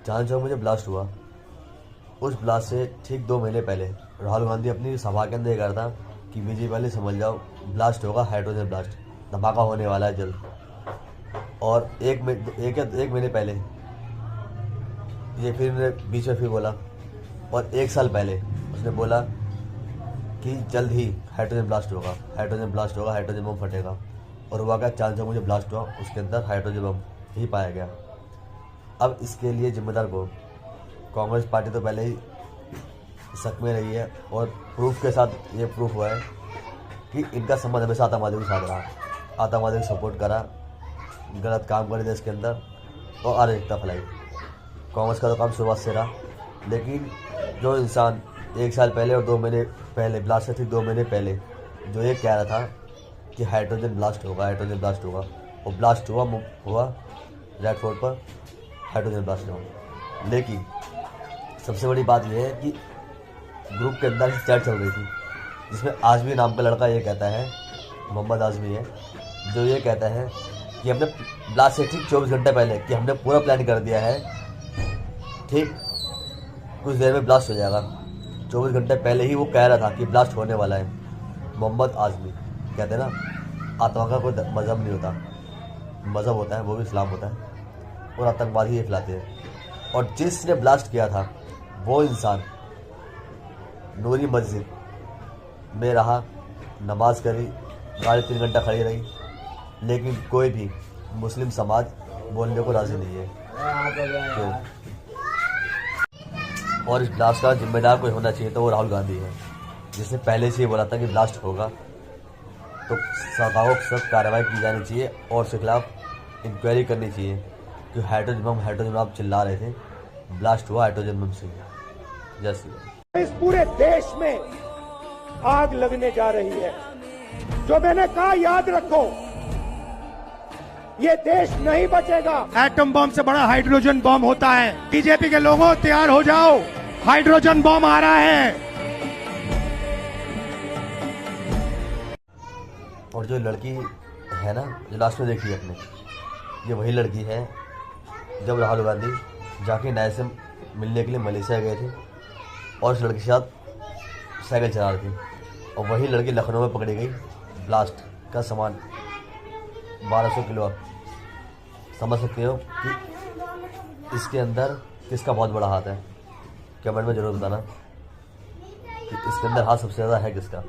जहाँ जो मुझे ब्लास्ट हुआ, उस ब्लास्ट से ठीक 2 महीने पहले राहुल गांधी अपनी सभा के अंदर ये कहा था कि बीजेपी वाले समझ जाओ, ब्लास्ट होगा, हाइड्रोजन ब्लास्ट, धमाका होने वाला है जल्द। और एक महीने पहले ये फिर बीच में फिर बोला, और 1 साल पहले उसने बोला कि जल्द ही हाइड्रोजन ब्लास्ट होगा, हाइड्रोजन ब्लास्ट होगा, हाइड्रोजन बम फटेगा। और हुआ क्या, चांद जो मुझे ब्लास्ट हुआ उसके अंदर हाइड्रोजन बम ही पाया गया। अब इसके लिए जिम्मेदार कौन? कांग्रेस पार्टी तो पहले ही शक में रही है, और प्रूफ के साथ ये प्रूफ हुआ है कि इनका संबंध हमेशा आतंकवादियों के साथ रहा, आतंकवादियों को सपोर्ट करा, गलत काम करे देश के अंदर और अराजकता फैलाई। कांग्रेस का तो काम शुरुआत से रहा। लेकिन जो इंसान 1 साल पहले और 2 महीने पहले, ब्लास्ट से ठीक 2 महीने पहले जो ये कह रहा था कि हाइड्रोजन ब्लास्ट होगा, हाइड्रोजन ब्लास्ट होगा, और ब्लास्ट हुआ रेड फोर्ट पर, हाइड्रोजन ब्लास्ट हुआ। लेकिन सबसे बड़ी बात यह है कि ग्रुप के अंदर ही चर्चा चल रही थी, जिसमें आज़मी नाम का लड़का ये कहता है, मोहम्मद आज़मी है, जो ये कहता है कि हमने ब्लास्ट से ठीक 24 घंटे पहले कि हमने पूरा प्लान कर दिया है, ठीक कुछ देर में ब्लास्ट हो जाएगा। 24 घंटे पहले ही वो कह रहा था कि ब्लास्ट होने वाला है। मोहम्मद आज़मी कहते हैं ना, आतंक का कोई मज़हब नहीं होता, मज़हब होता है, वो भी इस्लाम होता है, और आतंकवादी ये फैलाते हैं। और जिसने ब्लास्ट किया था वो इंसान नूरी मस्जिद में रहा, नमाज करी, गाड़ी 3 घंटा खड़ी रही, लेकिन कोई भी मुस्लिम समाज बोलने को राज़ी नहीं है। क्यों? और इस ब्लास्ट का जिम्मेदार कोई होना चाहिए तो वो राहुल गांधी है, जिसने पहले से ही बोला था कि ब्लास्ट होगा, तो सरकारों को सख्त कार्रवाई की जानी चाहिए और उसके खिलाफ इंक्वायरी करनी चाहिए कि हाइड्रोजन बम आप चिल्ला रहे थे, ब्लास्ट हुआ हाइड्रोजन बम से। जय श्री राम। इस पूरे देश में आग लगने जा रही है। जो मैंने कहा याद रखो, ये देश नहीं बचेगा। एटम बम से बड़ा हाइड्रोजन बम होता है। बीजेपी के लोगों तैयार हो जाओ, हाइड्रोजन बम आ रहा है। और जो लड़की है ना, जो लास्ट में देखी है अपने, ये वही लड़की है जब राहुल गांधी जाकिर नायक से मिलने के लिए मलेशिया गए थे और उस लड़की के साथ साइकिल चला रही थी, और वही लड़की लखनऊ में पकड़ी गई। ब्लास्ट का सामान 1200 किलो। समझ सकते हो कि इसके अंदर किसका बहुत बड़ा हाथ है। कमेंट में जरूर बताना कि इसके अंदर हाथ सबसे ज़्यादा है किसका।